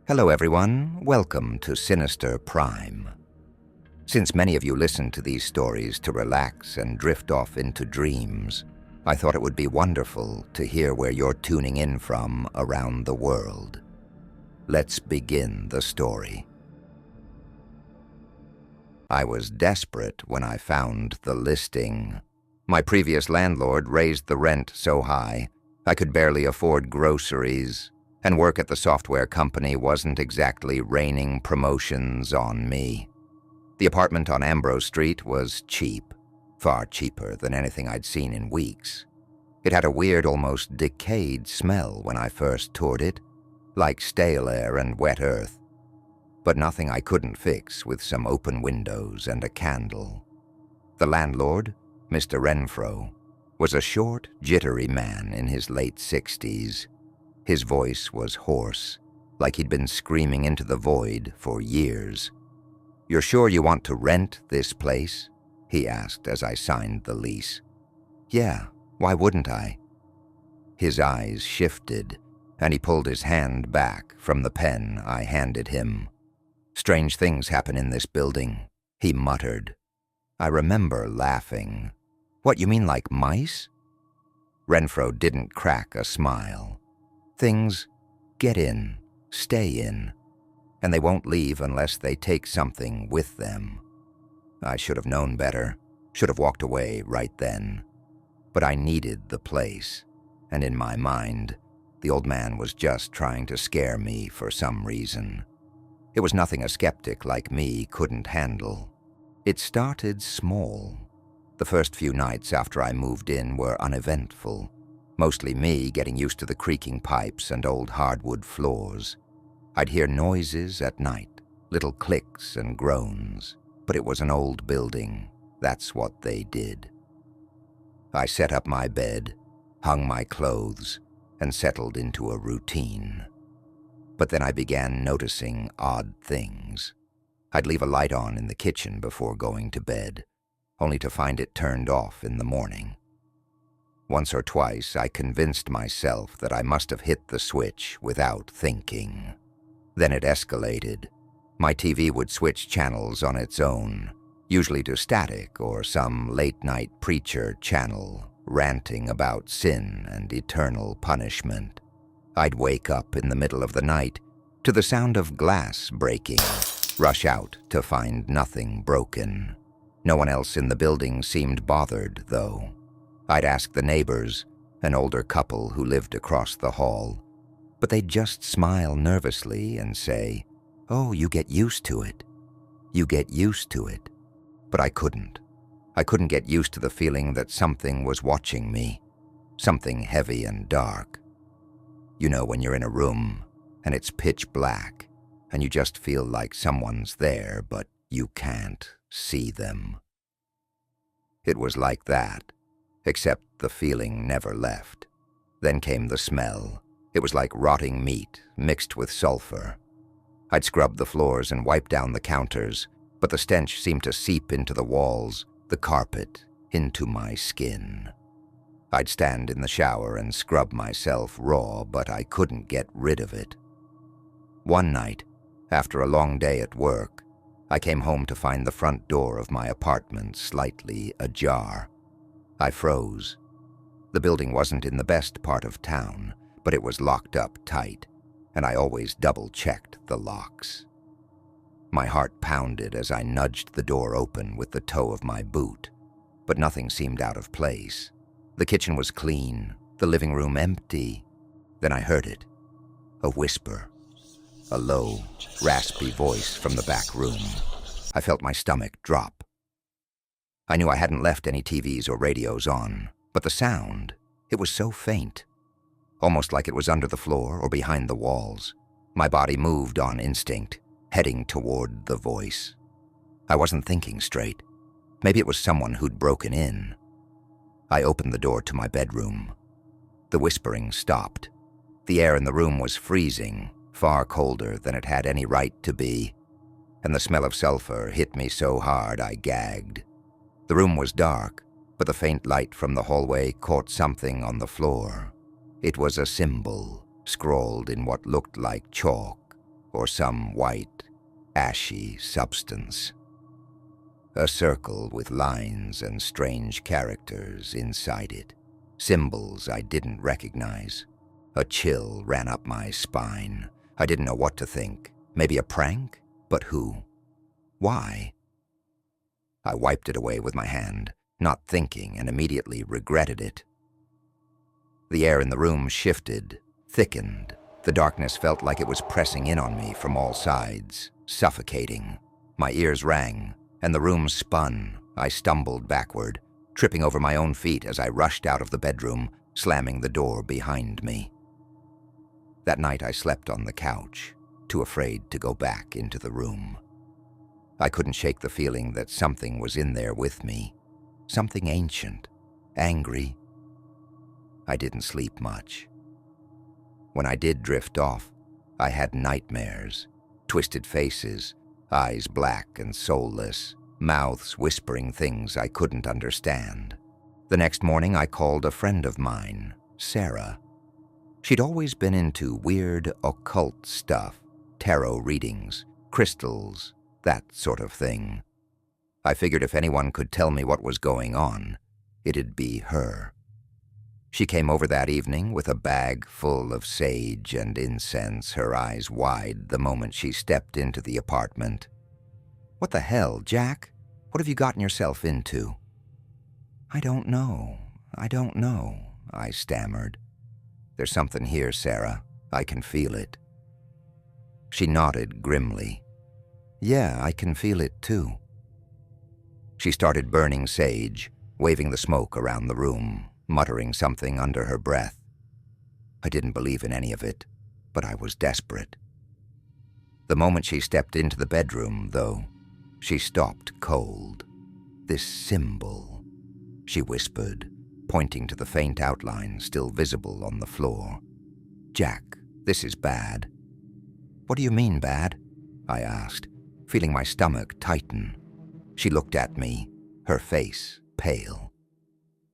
Hello everyone, welcome to Sinister Prime. Since many of you listen to these stories to relax and drift off into dreams, I thought it would be wonderful to hear where you're tuning in from around the world. Let's begin the story. I was desperate when I found the listing. My previous landlord raised the rent so high, I could barely afford groceries, and work at the software company wasn't exactly raining promotions on me. The apartment on Ambrose Street was cheap, far cheaper than anything I'd seen in weeks. It had a weird, almost decayed smell when I first toured it, like stale air and wet earth, but nothing I couldn't fix with some open windows and a candle. The landlord, Mr. Renfro, was a short, jittery man in his late 60s. His voice was hoarse, like he'd been screaming into the void for years. "You're sure you want to rent this place?" he asked as I signed the lease. "Yeah, why wouldn't I?" His eyes shifted, and he pulled his hand back from the pen I handed him. "Strange things happen in this building," he muttered. I remember laughing. "What, you mean like mice?" Renfro didn't crack a smile. "Things get in, stay in, and they won't leave unless they take something with them." I should have known better, should have walked away right then. But I needed the place, and in my mind, the old man was just trying to scare me for some reason. It was nothing a skeptic like me couldn't handle. It started small. The first few nights after I moved in were uneventful. Mostly me getting used to the creaking pipes and old hardwood floors. I'd hear noises at night, little clicks and groans, but it was an old building. That's what they did. I set up my bed, hung my clothes, and settled into a routine. But then I began noticing odd things. I'd leave a light on in the kitchen before going to bed, only to find it turned off in the morning. Once or twice, I convinced myself that I must have hit the switch without thinking. Then it escalated. My TV would switch channels on its own, usually to static or some late-night preacher channel, ranting about sin and eternal punishment. I'd wake up in the middle of the night to the sound of glass breaking, rush out to find nothing broken. No one else in the building seemed bothered, though. I'd ask the neighbors, an older couple who lived across the hall, but they'd just smile nervously and say, "Oh, you get used to it. You get used to it." But I couldn't. I couldn't get used to the feeling that something was watching me, something heavy and dark. You know, when you're in a room and it's pitch black and you just feel like someone's there, but you can't see them. It was like that. Except the feeling never left. Then came the smell. It was like rotting meat mixed with sulfur. I'd scrub the floors and wipe down the counters, but the stench seemed to seep into the walls, the carpet, into my skin. I'd stand in the shower and scrub myself raw, but I couldn't get rid of it. One night, after a long day at work, I came home to find the front door of my apartment slightly ajar. I froze. The building wasn't in the best part of town, but it was locked up tight, and I always double-checked the locks. My heart pounded as I nudged the door open with the toe of my boot, but nothing seemed out of place. The kitchen was clean, the living room empty. Then I heard it, a whisper, a low, raspy voice from the back room. I felt my stomach drop. I knew I hadn't left any TVs or radios on, but the sound, it was so faint, almost like it was under the floor or behind the walls. My body moved on instinct, heading toward the voice. I wasn't thinking straight. Maybe it was someone who'd broken in. I opened the door to my bedroom. The whispering stopped. The air in the room was freezing, far colder than it had any right to be, and the smell of sulfur hit me so hard I gagged. The room was dark, but the faint light from the hallway caught something on the floor. It was a symbol, scrawled in what looked like chalk, or some white, ashy substance. A circle with lines and strange characters inside it, symbols I didn't recognize. A chill ran up my spine. I didn't know what to think. Maybe a prank? But who? Why? I wiped it away with my hand, not thinking, and immediately regretted it. The air in the room shifted, thickened. The darkness felt like it was pressing in on me from all sides, suffocating. My ears rang, and the room spun. I stumbled backward, tripping over my own feet as I rushed out of the bedroom, slamming the door behind me. That night I slept on the couch, too afraid to go back into the room. I couldn't shake the feeling that something was in there with me, something ancient, angry. I didn't sleep much. When I did drift off, I had nightmares, twisted faces, eyes black and soulless, mouths whispering things I couldn't understand. The next morning I called a friend of mine, Sarah. She'd always been into weird occult stuff, tarot readings, crystals, that sort of thing. I figured if anyone could tell me what was going on, it'd be her. She came over that evening with a bag full of sage and incense, her eyes wide the moment she stepped into the apartment. "What the hell, Jack? What have you gotten yourself into?" I don't know, I stammered. "There's something here, Sarah. I can feel it." She nodded grimly. "Yeah, I can feel it too." She started burning sage, waving the smoke around the room, muttering something under her breath. I didn't believe in any of it, but I was desperate. The moment she stepped into the bedroom, though, she stopped cold. "This symbol," she whispered, pointing to the faint outline still visible on the floor. "Jack, this is bad." "What do you mean, bad?" I asked, feeling my stomach tighten. She looked at me, her face pale.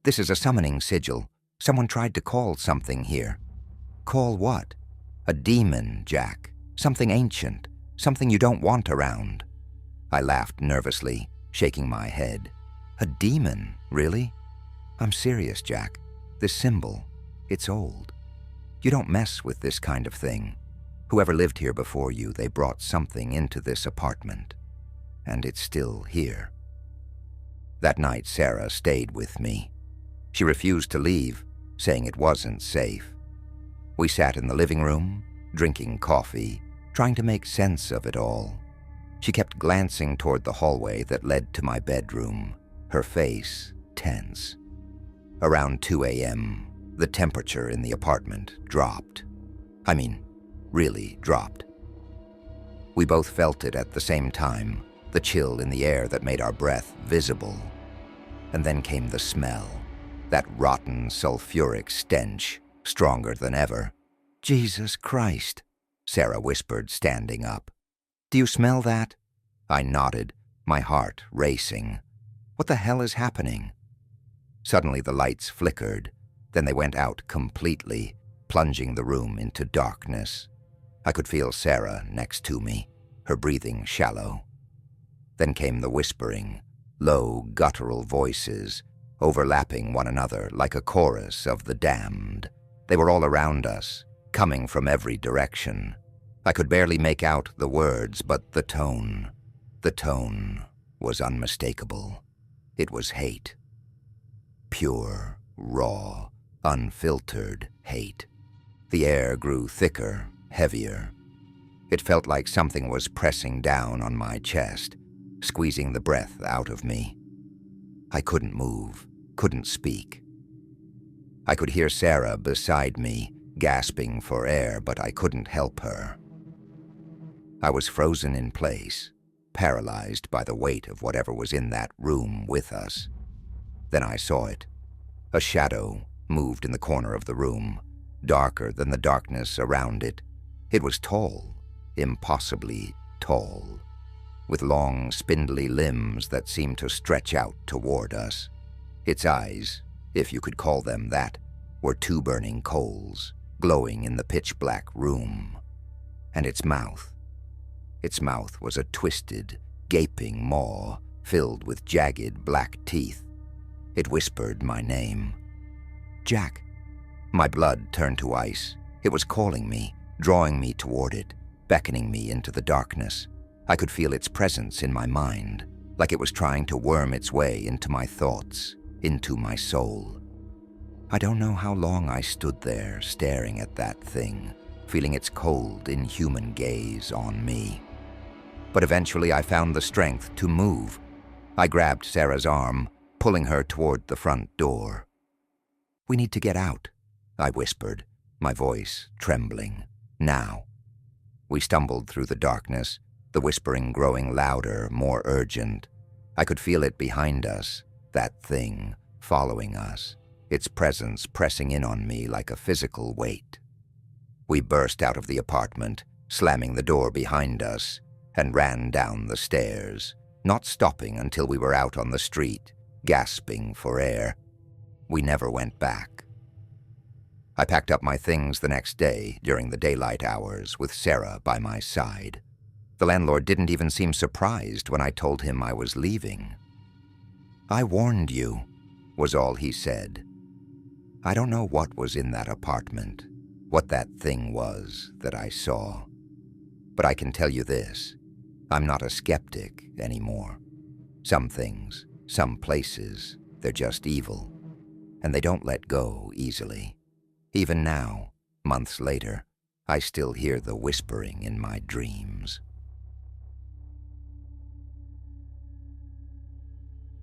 "This is a summoning sigil. Someone tried to call something here." "Call what?" "A demon, Jack. Something ancient. Something you don't want around." I laughed nervously, shaking my head. "A demon, really?" "I'm serious, Jack. This symbol, it's old. You don't mess with this kind of thing. Whoever lived here before you, they brought something into this apartment. And it's still here." That night, Sarah stayed with me. She refused to leave, saying it wasn't safe. We sat in the living room, drinking coffee, trying to make sense of it all. She kept glancing toward the hallway that led to my bedroom, her face tense. Around 2 a.m., the temperature in the apartment dropped. I mean, really dropped. We both felt it at the same time, the chill in the air that made our breath visible. And then came the smell, that rotten sulfuric stench, stronger than ever. "Jesus Christ," Sarah whispered, standing up. "Do you smell that?" I nodded, my heart racing. What the hell is happening? Suddenly the lights flickered, then they went out completely, plunging the room into darkness. I could feel Sarah next to me, her breathing shallow. Then came the whispering, low, guttural voices, overlapping one another like a chorus of the damned. They were all around us, coming from every direction. I could barely make out the words, but the tone was unmistakable. It was hate. Pure, raw, unfiltered hate. The air grew thicker, heavier. It felt like something was pressing down on my chest, squeezing the breath out of me. I couldn't move, couldn't speak. I could hear Sarah beside me, gasping for air, but I couldn't help her. I was frozen in place, paralyzed by the weight of whatever was in that room with us. Then I saw it. A shadow moved in the corner of the room, darker than the darkness around it. It was tall, impossibly tall, with long, spindly limbs that seemed to stretch out toward us. Its eyes, if you could call them that, were two burning coals, glowing in the pitch-black room. And its mouth, Its mouth was a twisted, gaping maw filled with jagged black teeth. It whispered my name. Jack. My blood turned to ice. It was calling me, drawing me toward it, beckoning me into the darkness. I could feel its presence in my mind, like it was trying to worm its way into my thoughts, into my soul. I don't know how long I stood there staring at that thing, feeling its cold, inhuman gaze on me. But eventually I found the strength to move. I grabbed Sarah's arm, pulling her toward the front door. "We need to get out," I whispered, my voice trembling. "Now." We stumbled through the darkness, the whispering growing louder, more urgent. I could feel it behind us, that thing, following us, its presence pressing in on me like a physical weight. We burst out of the apartment, slamming the door behind us, and ran down the stairs, not stopping until we were out on the street, gasping for air. We never went back. I packed up my things the next day during the daylight hours with Sarah by my side. The landlord didn't even seem surprised when I told him I was leaving. "I warned you," was all he said. I don't know what was in that apartment, what that thing was that I saw. But I can tell you this, I'm not a skeptic anymore. Some things, some places, they're just evil, and they don't let go easily. Even now, months later, I still hear the whispering in my dreams.